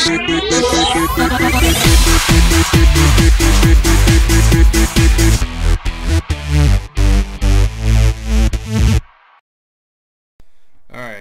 Alright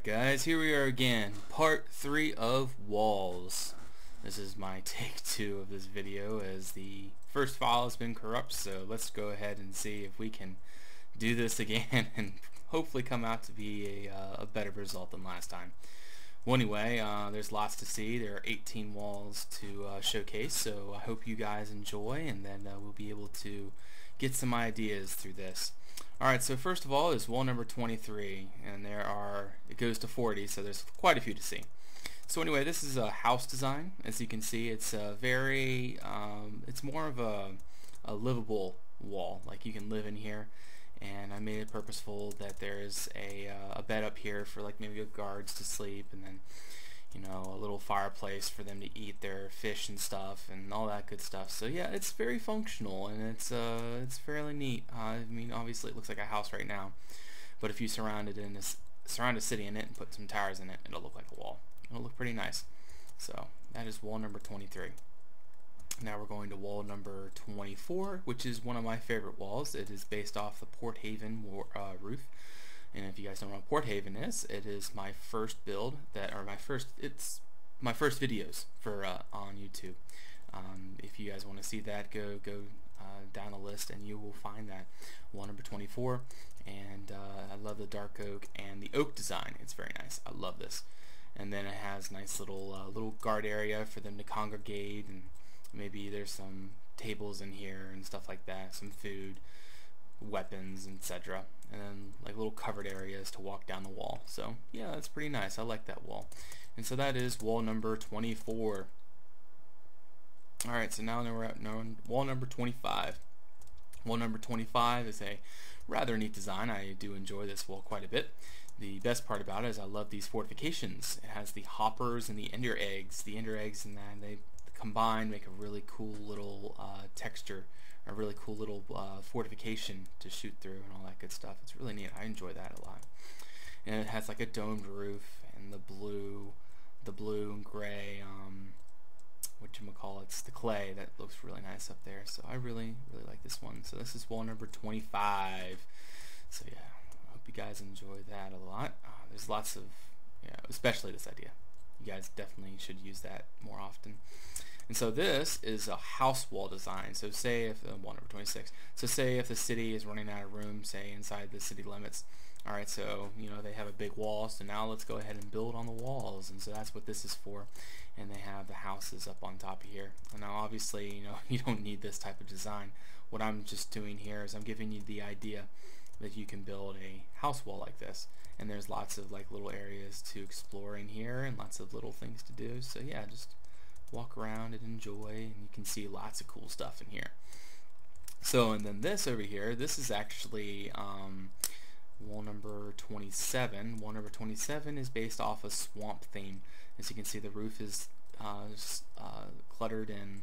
guys, here we are again, part 3 of walls. This is my take 2 of this video as the first file has been corrupt, so let's go ahead and see if we can do this again and hopefully come out to be a better result than last time. Well, anyway, there's lots to see. There are 18 walls to showcase, so I hope you guys enjoy, and then we'll be able to get some ideas through this. Alright, so first of all is wall number 23, and it goes to 40, so there's quite a few to see. So anyway, this is a house design. As you can see, it's it's more of a livable wall, like you can live in here. And I made it purposeful that there's a bed up here for like maybe guards to sleep, and then a little fireplace for them to eat their fish and stuff and all that good stuff. So yeah, it's very functional, and it's fairly neat. I mean, obviously it looks like a house right now, but if you surround a city in it and put some towers in it, it'll look like a wall. It'll look pretty nice. So that is wall number 23. Now we're going to wall number 24, which is one of my favorite walls. It is based off the Port Haven roof. And if you guys don't know what Port Haven is, it is my first build it's my first videos for on YouTube. If you guys want to see that, go down the list and you will find that. Wall number 24, and I love the dark oak and the oak design. It's very nice. I love this. And then it has nice little guard area for them to congregate, and maybe there's some tables in here and stuff like that, some food, weapons, etc. And then like little covered areas to walk down the wall. So yeah, that's pretty nice. I like that wall. And so that is wall number 24. Alright, so now we're at wall number 25. Wall number 25 is a rather neat design. I do enjoy this wall quite a bit. The best part about it is I love these fortifications. It has the hoppers and the ender eggs. The ender eggs and then they combined make a really cool little texture, a really cool little fortification to shoot through and all that good stuff. It's really neat. I enjoy that a lot. And it has like a domed roof and the blue and gray whatchamacallits, the clay that looks really nice up there. So I really like this one. So this is wall number 25. So yeah, I hope you guys enjoy that a lot. There's lots of, especially this idea. You guys definitely should use that more often. And so this is a house wall design. So say if wall number 26. So say if the city is running out of room, say inside the city limits. All right, so they have a big wall. So now let's go ahead and build on the walls. And so that's what this is for. And they have the houses up on top of here. And now obviously, you don't need this type of design. What I'm just doing here is I'm giving you the idea that you can build a house wall like this. And there's lots of like little areas to explore in here and lots of little things to do. So yeah, just walk around and enjoy, and you can see lots of cool stuff in here. So, and then this over here, this is actually wall number 27. Wall number 27 is based off a swamp theme. As you can see, the roof is cluttered in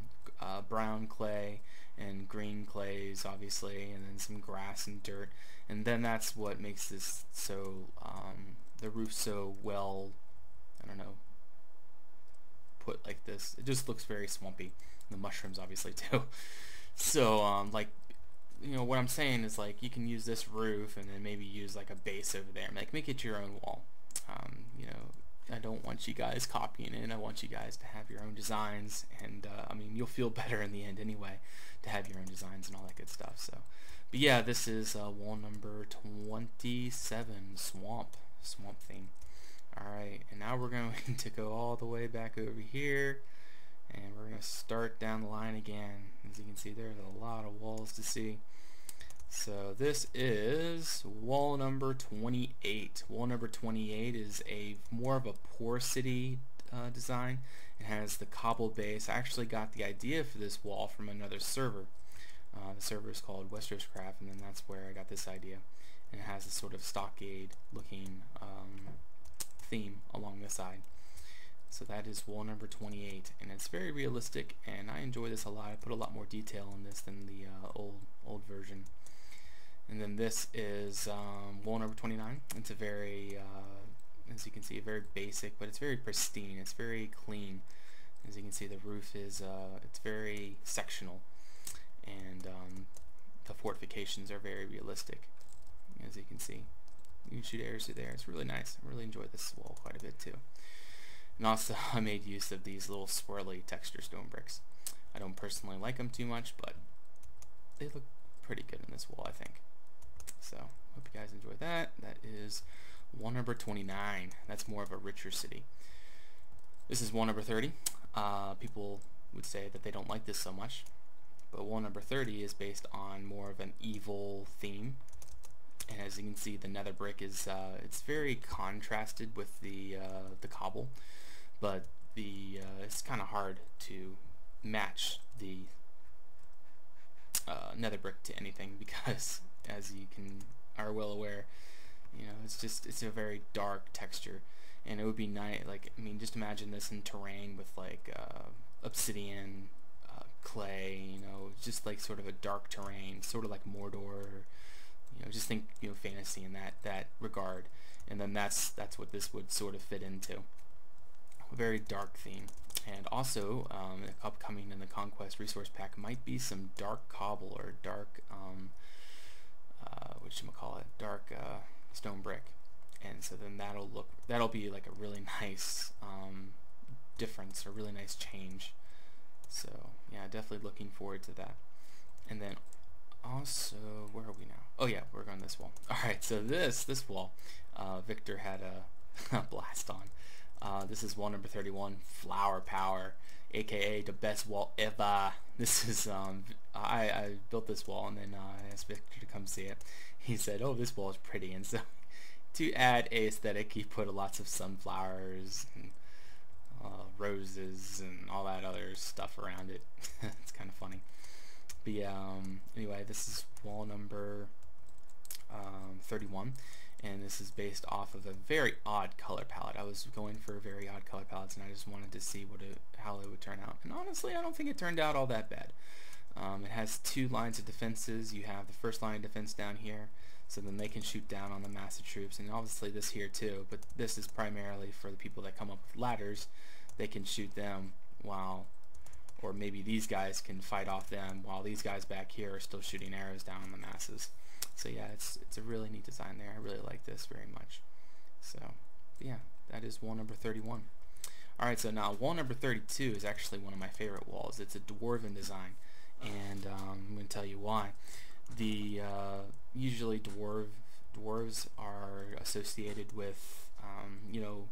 brown clay and green clays, obviously, and then some grass and dirt. And then that's what makes this so, the roof so well, I don't know, put like this. It just looks very swampy. And the mushrooms obviously too. So like, what I'm saying is like you can use this roof and then maybe use like a base over there. Like make it your own wall. I don't want you guys copying it. I want you guys to have your own designs, and I mean, you'll feel better in the end anyway to have your own designs and all that good stuff. So, but yeah, this is wall number 27, swamp theme. Alright, and now we're going to go all the way back over here, and we're going to start down the line again. As you can see, there's a lot of walls to see. So this is wall number 28. Wall number 28 is more of a poor city design. It has the cobble base. I actually got the idea for this wall from another server. The server is called Westeros Craft, and then that's where I got this idea. And it has this sort of stockade looking theme along the side. So that is wall number 28, and it's very realistic, and I enjoy this a lot. I put a lot more detail in this than the old version. And then this is wall number 29. It's a very, as you can see, very basic, but it's very pristine. It's very clean. As you can see, the roof is it's very sectional, and the fortifications are very realistic. As you can see, you can shoot arrows through there. It's really nice. I really enjoy this wall quite a bit too. And also, I made use of these little swirly texture stone bricks. I don't personally like them too much, but they look pretty good in this wall, I think. So, hope you guys enjoy that. That is wall number 29. That's more of a richer city. This is wall number 30. People would say that they don't like this so much, but wall number 30 is based on more of an evil theme. And as you can see, the nether brick is it's very contrasted with the cobble, but it's kind of hard to match the nether brick to anything, because as you are well aware, you know, it's a very dark texture, and it would be nice. Like, I mean, just imagine this in terrain with like obsidian, clay, you know, just like sort of a dark terrain, sort of like Mordor. You know, just think, you know, fantasy in that regard, and then that's what this would sort of fit into. A very dark theme. And also, upcoming in the Conquest resource pack might be some dark cobble or dark, dark stone brick. And so then that'll be like a really nice difference, a really nice change. So yeah, definitely looking forward to that. And then also, where are we now? Oh yeah, we're going this wall. Alright, so this wall, Victor had a blast on. This is wall number 31, Flower Power, aka the best wall ever. This is I built this wall, and then I asked Victor to come see it. He said, "Oh, this wall is pretty," and so to add a aesthetic, he put lots of sunflowers and roses and all that other stuff around it. It's kind of funny. But yeah, anyway, this is wall number 31. And this is based off of a very odd color palette. I was going for very odd color palettes, and I just wanted to see how it would turn out. And honestly, I don't think it turned out all that bad. It has two lines of defenses. You have the first line of defense down here, so then they can shoot down on the massive troops, and obviously this here too, but this is primarily for the people that come up with ladders. They can shoot them or maybe these guys can fight off them while these guys back here are still shooting arrows down on the masses. So yeah, it's a really neat design there. I really like this very much. So yeah, that is wall number 31. Alright, so now wall number 32 is actually one of my favorite walls. It's a dwarven design, and I'm going to tell you why. Usually dwarves are associated with you know,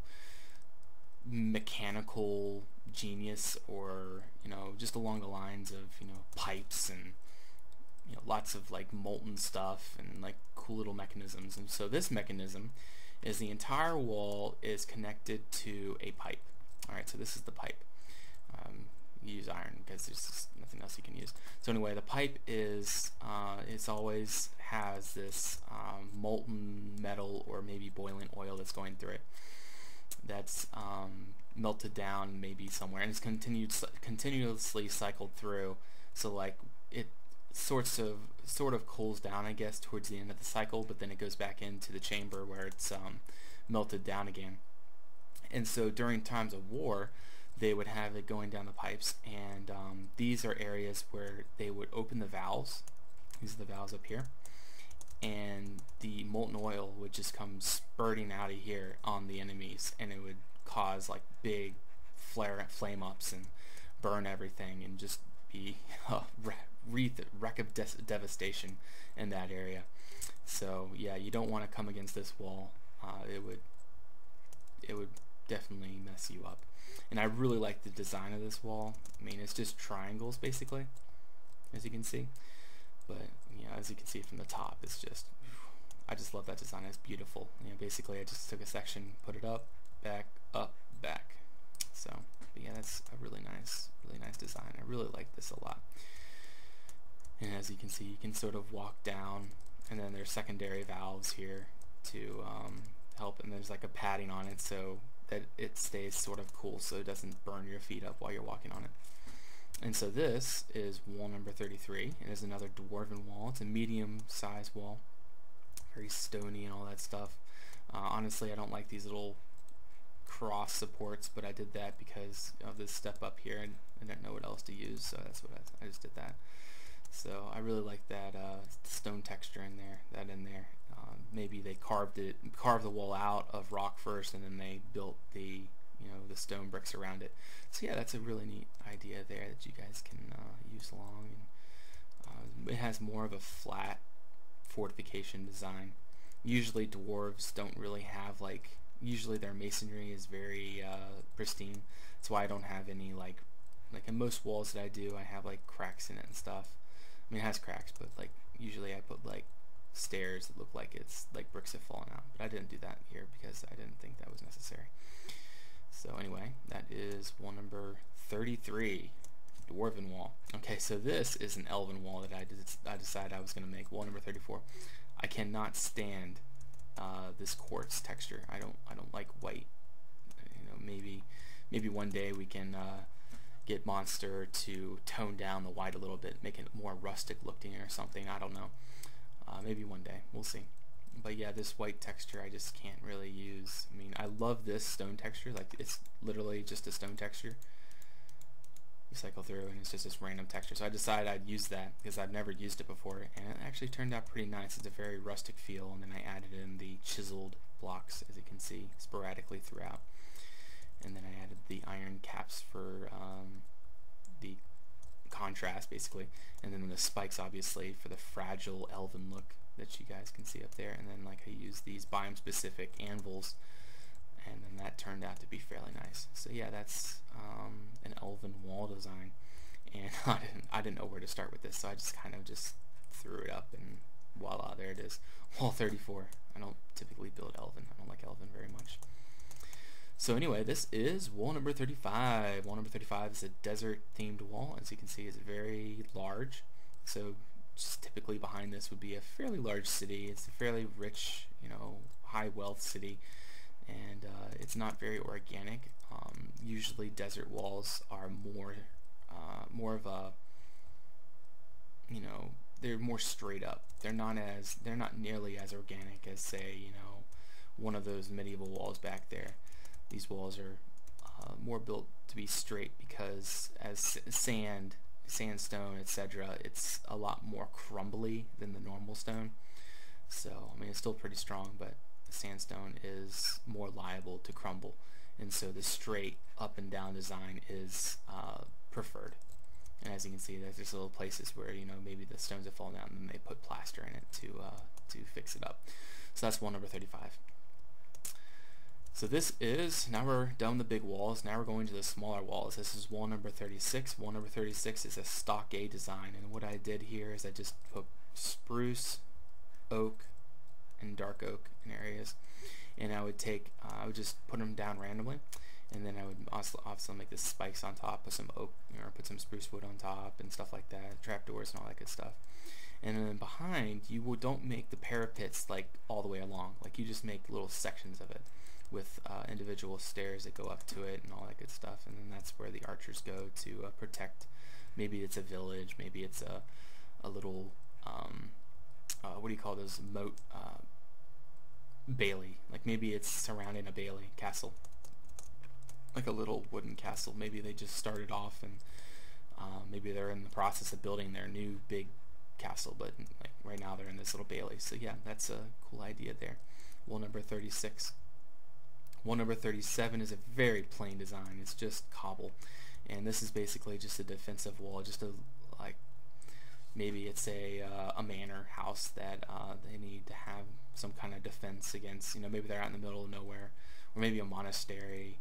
mechanical genius, or you know, just along the lines of, you know, pipes and, you know, lots of like molten stuff and like cool little mechanisms. And so this mechanism is the entire wall is connected to a pipe. Alright, so this is the pipe. You use iron because there's just nothing else you can use. So anyway, the pipe is it's always has this molten metal or maybe boiling oil that's going through it, that's melted down maybe somewhere, and it's continuously cycled through. So like it sort of cools down, I guess, towards the end of the cycle, but then it goes back into the chamber where it's melted down again. And so during times of war, they would have it going down the pipes, and these are areas where they would open the valves. These are the valves up here, and the molten oil would just come spurting out of here on the enemies, and it would cause like big flame ups and burn everything, and just be a wreck of devastation in that area. So yeah, you don't want to come against this wall. It would definitely mess you up. And I really like the design of this wall. I mean, it's just triangles basically, as you can see. But you know, as you can see from the top, it's just, I just love that design. It's beautiful. You know, basically I just took a section, put it up, back. So, but yeah, that's a really nice design. I really like this a lot. And as you can see, you can sort of walk down, and then there's secondary valves here to help, and there's like a padding on it so that it stays sort of cool, so it doesn't burn your feet up while you're walking on it. And so this is wall number 33. It is another dwarven wall. It's a medium-sized wall, very stony and all that stuff. Honestly, I don't like these little cross supports, but I did that because of this step up here, and I didn't know what else to use, so that's what I just did that. So I really like that stone texture in there. Maybe they carved the wall out of rock first, and then they built the the stone bricks around it. So yeah, that's a really neat idea there that you guys can use along. And it has more of a flat fortification design. Usually dwarves don't really have usually their masonry is very pristine. That's why I don't have any like in most walls that I do, I have like cracks in it and stuff. I mean, it has cracks, but like usually I put like stairs that look like it's like bricks have fallen out. But I didn't do that here because I didn't think that was necessary. So anyway, that is wall number 33, dwarven wall. Okay, so this is an elven wall that I decided I was going to make. Wall number 34. I cannot stand this quartz texture. I don't like white. Maybe one day we can get Monster to tone down the white a little bit, make it more rustic looking or something. I don't know. Maybe one day. We'll see. But yeah, this white texture I just can't really use. I mean, I love this stone texture. Like, it's literally just a stone texture. You cycle through and it's just this random texture. So I decided I'd use that because I've never used it before, and it actually turned out pretty nice. It's a very rustic feel, and then I added in the chiseled blocks, as you can see, sporadically throughout. And then I added the iron caps for the contrast, basically, and then the spikes, obviously, for the fragile elven look that you guys can see up there. And then like I used these biome specific anvils, and then that turned out to be fairly nice. So yeah, that's an elven wall design, and I didn't know where to start with this, so I just kind of just threw it up, and voila, there it is. Wall 34. I don't typically build elven. I don't like elven very much. So anyway, this is wall number 35. Wall number 35 is a desert themed wall. As you can see, it's very large. So just typically behind this would be a fairly large city. It's a fairly rich, high wealth city, and it's not very organic. Usually desert walls are more of a, they're more straight up. They're not nearly as organic as, say, one of those medieval walls back there. These walls are more built to be straight because as sandstone, etc., it's a lot more crumbly than the normal stone. So I mean, it's still pretty strong, but the sandstone is more liable to crumble, and so the straight up and down design is preferred. And as you can see, there's just little places where maybe the stones have fallen down, and then they put plaster in it to fix it up. So that's wall number 35. So this is, now we're done with the big walls, now we're going to the smaller walls. This is wall number 36. Wall number 36 is a stockade design, and what I did here is I just put spruce, oak, and dark oak in areas, and I would just put them down randomly, and then I would also make the spikes on top, put some oak, put some spruce wood on top and stuff like that, trapdoors and all that good stuff. And then behind, you don't make the parapets like all the way along, like you just make little sections of it with individual stairs that go up to it and all that good stuff, and then that's where the archers go to protect. Maybe it's a village, maybe it's a little what do you call those, moat, bailey, like maybe it's surrounding a bailey castle, like a little wooden castle. Maybe they just started off and maybe they're in the process of building their new big castle, but like right now they're in this little bailey. So yeah, that's a cool idea there. Wall number 36. Wall number 37 is a very plain design. It's just cobble, and this is basically just a defensive wall, just maybe it's a manor house that they need to have some kind of defense against. Maybe they're out in the middle of nowhere, or maybe a monastery.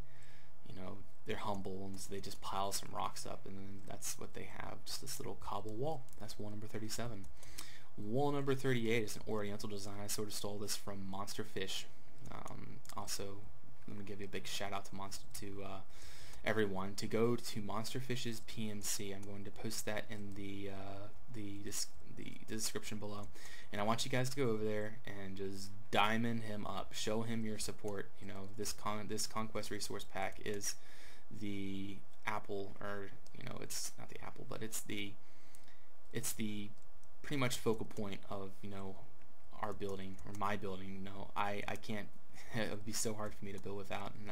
They're humble, and so they just pile some rocks up, and then that's what they have, just this little cobble wall. That's wall number 37. Wall number 38 is an oriental design. I sort of stole this from Monster Fish. Also, let me give you a big shout out to everyone to go to Monster Fish's PMC. I'm going to post that in the description below, and I want you guys to go over there and just diamond him up, show him your support. This conquest resource pack is the apple, or it's not the apple, but it's the pretty much focal point of our building, or my building. I can't it would be so hard for me to build without, and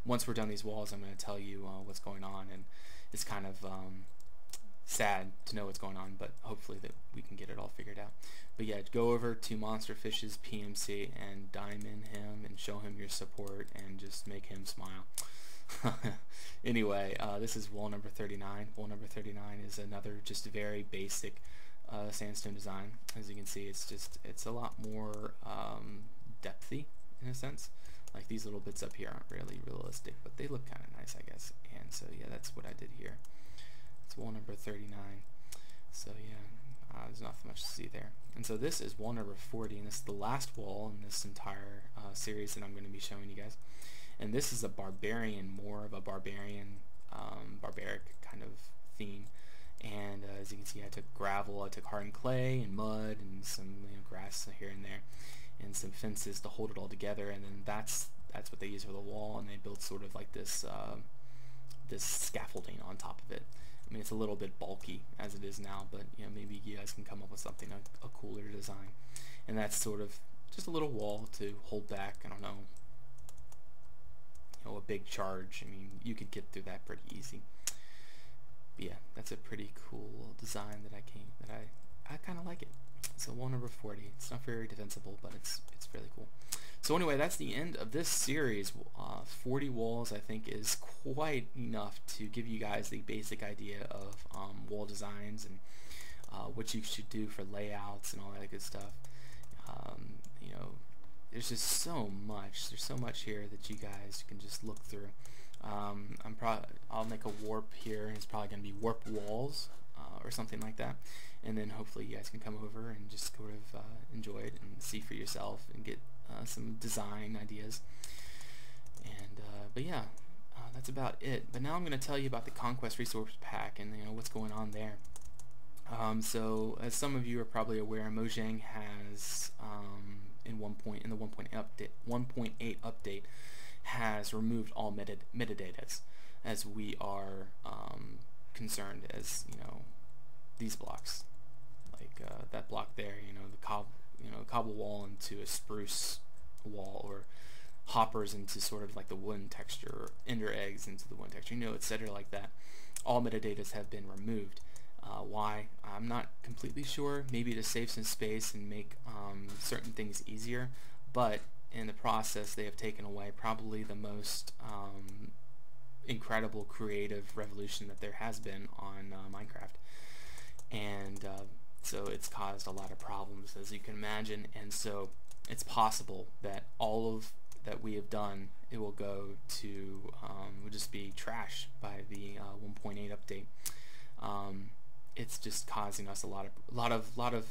once we're done these walls, I'm going to tell you what's going on, and it's kind of sad to know what's going on, but hopefully that we can get it all figured out. But yeah, go over to Monsterfish's PMC and diamond him and show him your support and just make him smile. Anyway, this is wall number 39. Wall number 39 is another just very basic sandstone design. As you can see, it's a lot more depthy in a sense. Like these little bits up here aren't really realistic, but they look kind of nice, I guess. And so yeah, that's what I did here. It's wall number 39. So yeah, there's not much to see there. And so this is wall number 40, and this is the last wall in this entire series that I'm going to be showing you guys. And this is a barbarian, more of a barbarian, barbaric kind of theme. And as you can see, I took gravel, I took hardened clay and mud and some grass here and there, and some fences to hold it all together. And then that's what they use for the wall, and they built sort of like this this scaffolding on top of it. I mean, it's a little bit bulky as it is now, but maybe you guys can come up with something a cooler design. And that's sort of just a little wall to hold back, I don't know, a big charge. I mean, you could get through that pretty easy. But yeah, that's a pretty cool design that I kind of like it. So wall number 40. It's not very defensible, but it's really cool. So anyway, that's the end of this series. 40 walls, I think, is quite enough to give you guys the basic idea of wall designs and what you should do for layouts and all that good stuff. There's just so much. There's so much here that you guys can just look through. I'll make a warp here, and it's probably going to be warp walls or something like that. And then hopefully you guys can come over and just sort of enjoy it and see for yourself and get some design ideas. And but yeah, that's about it. But now I'm going to tell you about the Conquest Resource Pack and what's going on there. So as some of you are probably aware, Mojang has in the 1.8 update has removed all metadata as we are concerned, as these blocks, like that block there, the cobble wall into a spruce wall, or hoppers into sort of like the wooden texture, or ender eggs into the wooden texture, etc. like that. All metadata have been removed. Why? I'm not completely sure. Maybe to save some space and make certain things easier, but in the process they have taken away probably the most incredible creative revolution that there has been on Minecraft. And so it's caused a lot of problems, as you can imagine, and so it's possible that all of that we have done, it will go to will just be trash by the 1.8 update. It's just causing us a lot of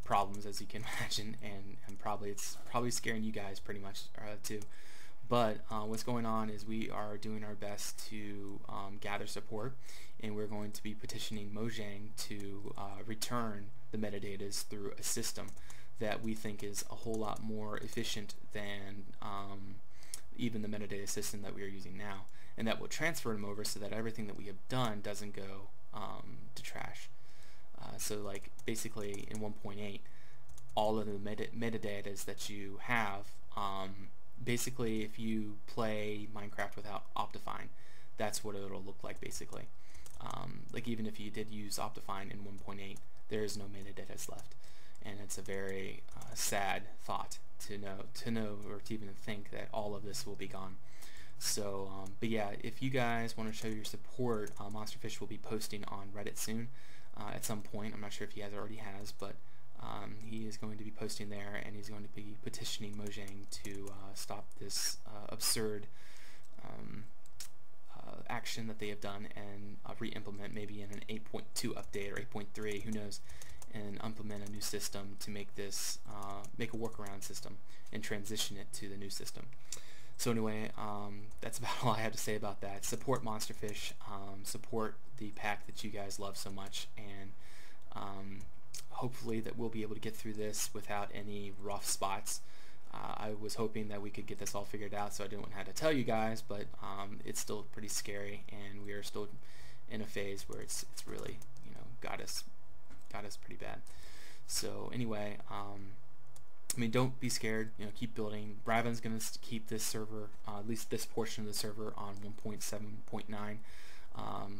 problems, as you can imagine, and it's probably scaring you guys pretty much too. But what's going on is we are doing our best to gather support, and we're going to be petitioning Mojang to return the metadatas through a system that we think is a whole lot more efficient than even the metadata system that we are using now, and that will transfer them over so that everything that we have done doesn't go to trash. So like basically in 1.8, all of the metadatas that you have, basically if you play Minecraft without Optifine, that's what it'll look like basically. Like even if you did use Optifine in 1.8, there is no metadatas left, and it's a very sad thought to know or to even think that all of this will be gone. So but yeah, if you guys want to show your support, Monsterfish will be posting on Reddit soon at some point. I'm not sure if he already has, but he is going to be posting there, and he's going to be petitioning Mojang to stop this absurd action that they have done, and re-implement maybe in an 8.2 update or 8.3, who knows, and implement a new system to make this make a workaround system and transition it to the new system. So anyway, that's about all I have to say about that. Support Monsterfish, support the pack that you guys love so much, and hopefully that we'll be able to get through this without any rough spots. I was hoping that we could get this all figured out, so I didn't have to tell you guys, but it's still pretty scary, and we are still in a phase where it's really got us pretty bad. So anyway, I mean, don't be scared. You know, keep building. Raven's going to keep this server, at least this portion of the server, on 1.7.9.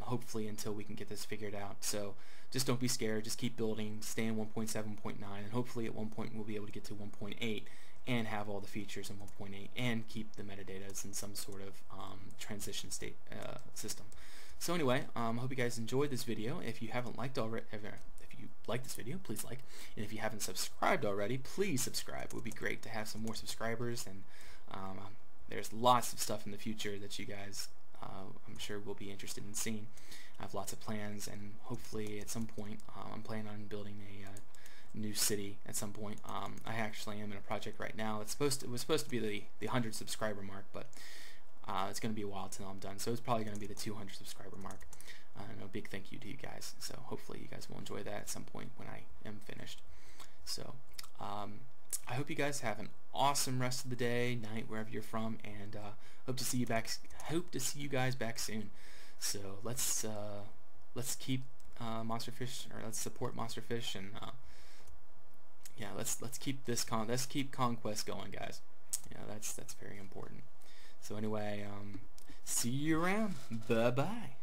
Hopefully until we can get this figured out. So just don't be scared. Just keep building. Stay in 1.7.9, and hopefully at one point we'll be able to get to 1.8 and have all the features in 1.8 and keep the metadata in some sort of transition state system. So anyway, hope you guys enjoyed this video. If you haven't liked already, if you like this video, please like. And if you haven't subscribed already, please subscribe. It would be great to have some more subscribers. And there's lots of stuff in the future that you guys, I'm sure, will be interested in seeing. I have lots of plans, and hopefully at some point, I'm planning on building a new city at some point. I actually am in a project right now. It was supposed to be the 100 subscriber mark, but it's going to be a while till I'm done. So it's probably going to be the 200 subscriber mark. And a big thank you to you guys. So hopefully you guys will enjoy that at some point when I am finished. So I hope you guys have an awesome rest of the day, night, wherever you're from, and hope to see you back. Hope to see you guys back soon. So let's keep Monsterfish, or let's support Monsterfish, and yeah, let's keep this conquest going, guys. Yeah, that's very important. So anyway, see you around. Bye bye.